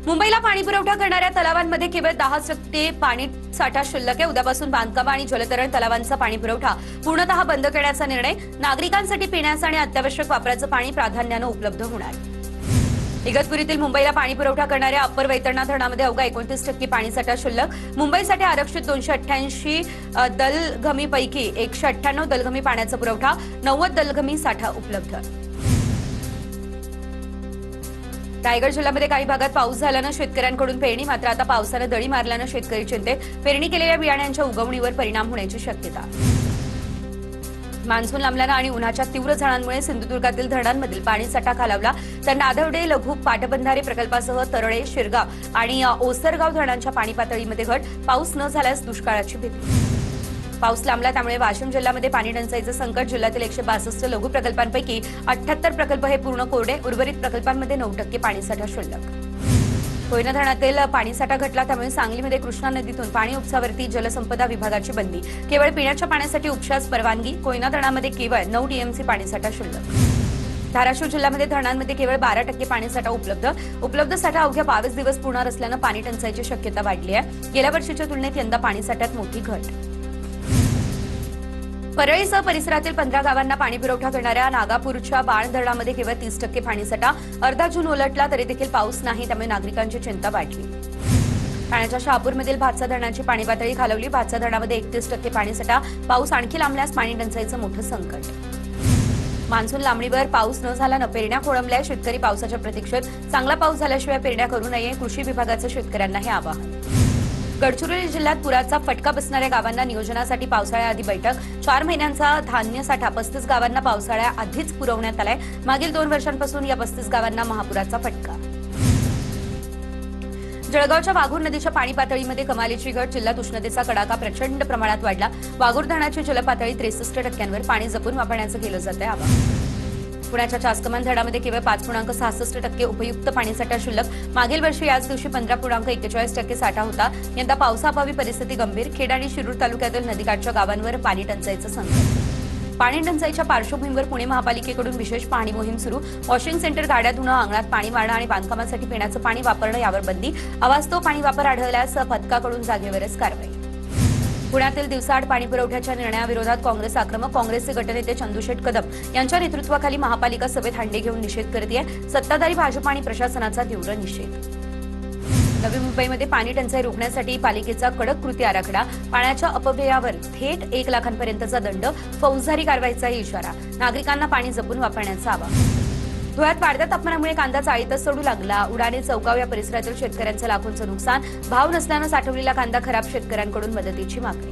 मुंबईला पाणी पुरवठा करणाऱ्या तलावांमध्ये केवळ 10% पाणी साठा शिल्लक आहे। उद्यापासून बांधकाम आणि जलतरण तलावांचा पाणी पुरवठा पूर्णतः बंद करण्याचा निर्णय। नागरिकांसाठी पिण्याचं आणि अत्यावश्यक वापराचं पाणी प्राधान्यानं उपलब्ध होणार। इगतपुरीतील मुंबईला पाणी पुरवठा करणाऱ्या अप्पर वैतरणा धरणामध्ये अवघा 29% पाणीसाठा शिल्लक। मुंबईसाठी आरक्षित 288 दलघमीपैकी 198 दलघमी पाण्याचा पुरवठा, 90 दलघमी साठा उपलब्ध। रायगड जिल्ह्यामध्ये काही भागात पाऊस झाल्यानं शेतकऱ्यांकडून पेरणी, मात्र आता पावसानं दडी मारल्यानं शेतकरी चिंतेत। पेरणी केलेल्या बियाण्यांच्या उगवणीवर परिणाम होण्याची शक्यता। मान्सून लांबल्यानं आणि उन्हाच्या तीव्र झळांमुळे सिंधुदुर्गातील धरणांमधील पाणीसाठा खालावला, तर नादवडे लघु पाटबंधारे प्रकल्पासह तरळे, शिरगाव आणि ओसरगाव धरणांच्या पाणी पातळीमध्ये घट। पाऊस न झाल्यास दुष्काळाची भीती। पाऊस लांबला त्यामुळे वाशिम जिल्ह्यामध्ये पाणी टंचाईचं संकट। जिल्ह्यातील 162 लघु प्रकल्पांपैकी 78 प्रकल्प हे पूर्ण कोरडे, उर्वरित प्रकल्पांमध्ये 9% पाणीसाठा शिल्लक। कोयना धरणातील पाणीसाठा घटला, त्यामुळे सांगलीमध्ये कृष्णा नदीतून पाणी उपसावरती जलसंपदा विभागाची बंदी। केवळ पिण्याच्या पाण्यासाठी उपशास परवानगी। कोयना धरणामध्ये केवळ 9 टीएमसी पाणीसाठा शिल्लक। धाराशिव जिल्ह्यामध्ये धरणांमध्ये केवळ 12% पाणीसाठा उपलब्ध साठा अवघ्या 22 दिवस पुरणार असल्यानं पाणी टंचाईची शक्यता वाढली आहे। गेल्या वर्षीच्या तुलनेत यंदा पाणीसाठ्यात मोठी घट। परळीसह परिसरातील 15 गावांना पाणी पुरवठा करणाऱ्या नागापूरच्या बाण धरणामध्ये केवळ 30% पाणीसाठा। अर्धा जून उलटला तरी देखील पाऊस नाही, त्यामुळे नागरिकांची चिंता वाढली। ठाण्याच्या शहापूरमधील भातसा धरणाची पाणी पातळी खालावली। भातसा धरणामध्ये 31% पाणीसाठा। पाऊस आणखी लांबल्यास पाणी टंचाईचं मोठं संकट। मान्सून लांबणीवर पाऊस न झाल्यानं पेरण्या खोळंबल्या। शेतकरी पावसाच्या प्रतीक्षेत। चांगला पाऊस झाल्याशिवाय पेरण्या करू नये, कृषी विभागाचं शेतकऱ्यांना हे आवाहन। गडचिरोली जिल्ह्यात पुराचा फटका बसणाऱ्या गावांना नियोजनासाठी पावसाळ्याआधी बैठक। 4 महिन्यांचा धान्य साठा 35 गावांना पावसाळ्याआधीच पुरवण्यात आलाय। मागील 2 वर्षांपासून या 35 गावांना महापुराचा फटका। जळगावच्या वाघूर नदीच्या पाणी पातळीमध्ये कमालीची घट। जिल्ह्यात उष्णतेचा कडाका प्रचंड प्रमाणात वाढला। वाघूर धरणाची जलपातळी 63%वर। पाणी जपून वापरण्याचं केलं जातंय आवाहन। पुण्याच्या चासकमान धरणामध्ये केवळ 5.66% उपयुक्त पाणीसाठा शिल्लक। मागील वर्षी याच दिवशी 15.41% साठा होता। यंदा पावसाअभावी परिस्थिती गंभीर। खेड आणि शिरूर तालुक्यातील नदीकाठच्या गावांवर पाणी टंचाईचं संकट। पाणी टंचाईच्या पार्श्वभूमीवर पुणे महापालिकेकडून विशेष पाणी मोहीम सुरू। वॉशिंग सेंटर, गाड्या धुणं, अंगणात पाणी मारणं आणि बांधकामासाठी पिण्याचं पाणी वापरणं यावर बंदी। अवास्तव पाणी वापर आढळल्यास पथकाकडून जागेवरच कारवाई। पुण्यातील दिवसाआड पाणी पुरवठ्याच्या निर्णयाविरोधात काँग्रेस आक्रमक। काँग्रेसचे गटनेते चंदूशेठ कदम यांच्या नेतृत्वाखाली महापालिका सभेत हंडे घेऊन निषेध करतेय। सत्ताधारी भाजप आणि प्रशासनाचा तीव्र निषेध। नवी मुंबईमध्ये पाणी टंचाई रोखण्यासाठी पालिकेचा कडक कृती आराखडा। पाण्याच्या अपव्ययावर थेट 1 लाखांपर्यंतचा दंड। फौजदारी कारवाईचाही इशारा। नागरिकांना पाणी जपून वापरण्याचं आवाहन। धुळ्यात वाढत्या तापमानामुळे कांदा चाळीतच सडू लागला। उडाणे, चौगाव या परिसरातील शेतकऱ्यांचं लाखोंचं नुकसान। भाव नसल्यानं साठवलेला कांदा खराब। शेतकऱ्यांकडून मदतीची मागणी।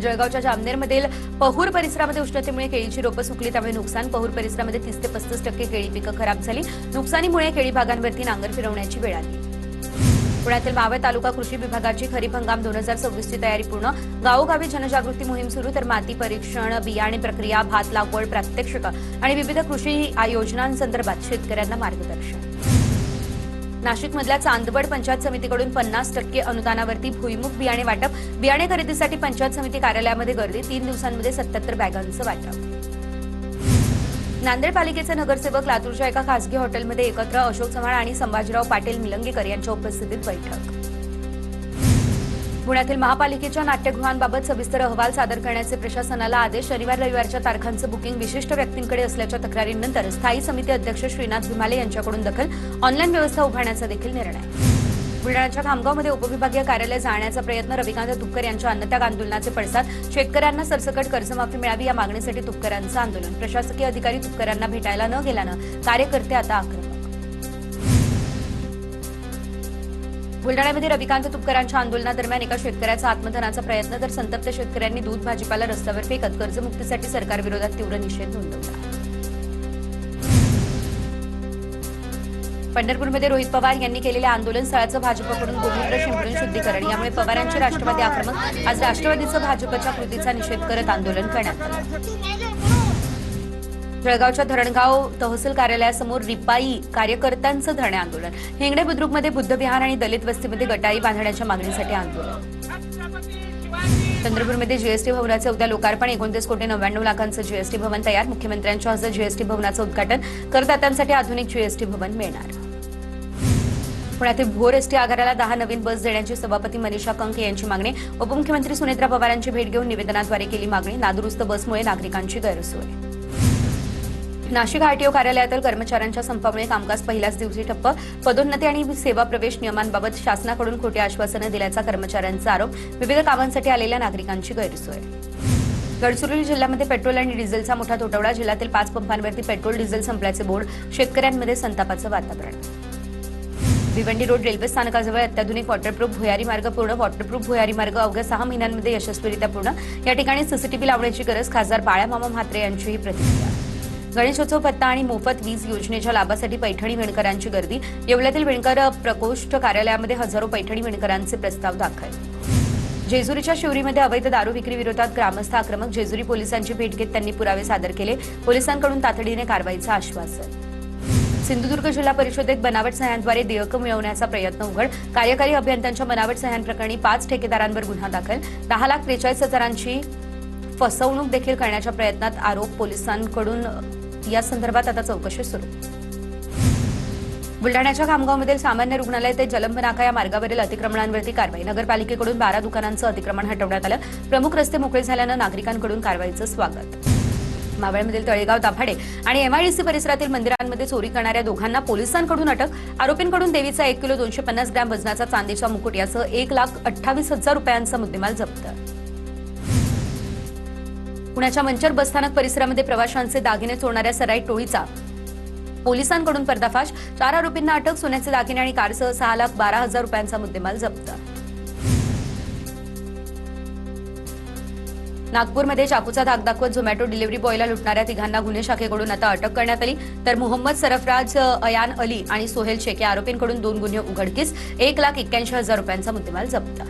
जळगावच्या जामनेरमधील पहूर परिसरामध्ये उष्णतेमुळे केळीची रोपं सुकली, त्यामुळे नुकसान। पहूर परिसरामध्ये 30 ते 35% केळी पिकं खराब झाली। नुकसानीमुळे केळी बागांवरती नांगर फिरवण्याची वेळ आली। पुण्यातील मावळ तालुका कृषी विभागाची खरीप हंगाम 2026 ची तयारी पूर्ण। गावोगावी जनजागृती मोहीम सुरू, तर माती परीक्षण, बियाणे प्रक्रिया, भात लागवड प्रात्यक्षिक आणि विविध कृषी योजनांसंदर्भात शेतकऱ्यांना मार्गदर्शन। नाशिकमधल्या चांदवड पंचायत समितीकडून 50% अनुदानावरती भुईमुग बियाणे वाटप। बियाणे खरेदीसाठी पंचायत समिती कार्यालयामध्ये गर्दी। 3 दिवसांमध्ये 77 बॅगांचं वाटप। नांदेड पालिकेचे नगरसेवक लातूरच्या एका खासगी हॉटेलमध्ये एकत्र। अशोक चव्हाण आणि संभाजीराव पाटील निलंगेकर यांच्या उपस्थितीत बैठक। पुण्यातील महापालिकेच्या नाट्यगृहांबाबत सविस्तर अहवाल सादर करण्याचे प्रशासनाला आदेश। शनिवार रविवारच्या तारखांचं बुकिंग विशिष्ट व्यक्तींकडे असल्याच्या तक्रारींनंतर स्थायी समिती अध्यक्ष श्रीनाथ भीमाले यांच्याकडून दखल। ऑनलाईन व्यवस्था उभारण्याचा देखील निर्णय। बुलढाण्याच्या खामगावमध्ये उपविभागीय कार्यालय जाळण्याचा प्रयत्न। रविकांत तुपकर यांच्या अन्नत्याग आंदोलनाचे पडसाद। शेतकऱ्यांना सरसकट कर्जमाफी मिळावी या मागणीसाठी तुपकरांचं आंदोलन। प्रशासकीय अधिकारी तुपकरांना भेटायला न गेल्यानं कार्यकर्ते आता आक्रमक। बुलढाण्यामध्ये रविकांत तुपकरांच्या आंदोलनादरम्यान एका शेतकऱ्याचा आत्मदहनाचा प्रयत्न, तर संतप्त शेतकऱ्यांनी दूध भाजीपाला रस्त्यावर फेकत कर्जमुक्तीसाठी सरकारविरोधात तीव्र निषेध नोंदवला। पंढरपूरमध्ये रोहित पवार यांनी केलेल्या आंदोलन स्थळाचं भाजपकडून गोमूत्र शिंपडून शुद्धीकरण, यामुळे पवारांची राष्ट्रवादी आक्रमक। आज राष्ट्रवादीचं भाजपच्या कृतीचा निषेध करत आंदोलन करण्यात आलं। जळगावच्या धरणगाव तहसील कार्यालयासमोर रिपाई कार्यकर्त्यांचं धरणे आंदोलन। हिंगणे बुद्रुकमध्ये बुद्ध विहार आणि दलित वस्तीमध्ये गटारी बांधण्याच्या मागणीसाठी आंदोलन। चंद्रपूरमध्ये जीएसटी भवनाचे उद्या लोकार्पण। 29,99,00,000चं जीएसटी भवन तयार। मुख्यमंत्र्यांच्या हस्ते जीएसटी भवनाचं उद्घाटन। करदात्यांसाठी आधुनिक जीएसटी भवन मिळणार। पुण्यातील भोर एसटी आगाराला 10 नवीन बस देण्याची सभापती मनीषा कंके यांची मागणी. उपमुख्यमंत्री सुनेत्रा पवारांची भेट घेऊन निवेदनाद्वारे केली मागणी. नादुरुस्त बसमुळे नागरिकांची गैरसोय. नाशिक आरटीओ कार्यालयातील कर्मचाऱ्यांच्या संपामुळे कामकाज पहिल्याच दिवशी ठप्प. पदोन्नती आणि सेवा प्रवेश नियमांबाबत शासनाकडून खोटी आश्वासनं दिल्याचा कर्मचाऱ्यांचा आरोप. विविध कामांसाठी आलेल्या नागरिकांची गैरसोय. गडचिरोली जिल्ह्यामध्ये पेट्रोल आणि डिझेलचा मोठा तुटवडा. जिल्ह्यातील 5 पंपांवरती पेट्रोल डिझेल संपल्याचे बोर्ड. शेतकऱ्यांमध्ये संतापाचं वातावरण. भिवंडी रोड रेल्वे स्थानकाजवळ अत्याधुनिक वॉटरप्रूफ भुयारी मार्ग पूर्ण. वॉटरप्रूफ भुयारी मार्ग अवघ्या 6 महिन्यांमध्ये यशस्वीरित्या पूर्ण. या ठिकाणी सीसीटीव्ही लावण्याची गरज. खासदार बाळामामा म्हात्रे यांची ही प्रतिक्रिया. गणेशोत्सव भत्ता आणि मोफत वीज योजनेच्या लाभासाठी पैठणी विणकरांची गर्दी. येवल्यातील विणकर प्रकोष्ठ कार्यालयामध्ये हजारो पैठणी विणकरांचे प्रस्ताव दाखल. जेजुरीच्या शिवरीमध्ये अवैध दारू विक्री विरोधात ग्रामस्थ आक्रमक. जेजुरी पोलिसांची भेट घेत त्यांनी पुरावे सादर केले. पोलिसांकडून तातडीने कारवाईचं आश्वासन. सिंधुदुर्ग जिल्हा परिषदेत बनावट सह्यांद्वारे देयकं मिळवण्याचा प्रयत्न उघड. कार्यकारी अभियंत्यांच्या बनावट सह्यांप्रकरणी 5 ठेकेदारांवर गुन्हा दाखल. 10,43,000ची फसवणूक देखील करण्याच्या प्रयत्नात आरोप. पोलिसांकडून या संदर्भात आता चौकशी सुरू. बुलढाण्याच्या खामगावमधील सामान्य रुग्णालय ते जलंब नाका या मार्गावरील अतिक्रमणांवरती कारवाई. नगरपालिकेकडून 12 दुकानांचं अतिक्रमण हटवण्यात आलं. प्रमुख रस्ते मोकळे झाल्यानं नागरिकांकडून कारवाईचं स्वागत. मावळमधील तळेगाव दाभाडे आणि एमआयडीसी परिसरातील मंदिरांमध्ये चोरी करणाऱ्या दोघांना पोलिसांकडून अटक. आरोपींकडून देवीचा 1 किलो 250 ग्रॅम वजनाचा चांदीचा मुकुट यासह 1,28,000 रुपयांचा मुद्देमाल जप्त. पुण्याच्या मंचर बसस्थानक परिसरामध्ये प्रवाशांचे दागिने चोरणाऱ्या सराईट टोळीचा पोलिसांकडून पर्दाफाश. 4 आरोपींना अटक. सोन्याचे दागिने आणि कारसह 6,12,000 रुपयांचा मुद्देमाल जप्त. नागपूरमध्ये चाकूचा धाक दाखवत झोमॅटो डिलिव्हरी बॉयला लुटणाऱ्या तिघांना गुन्हे शाखेकडून आता अटक करण्यात आली. तर मोहम्मद सरफराज, अयान अली आणि सोहेल शेख या आरोपींकडून 2 गुन्हे उघडकीस. 1,81,000 रुपयांचा मुद्देमाल जप्त.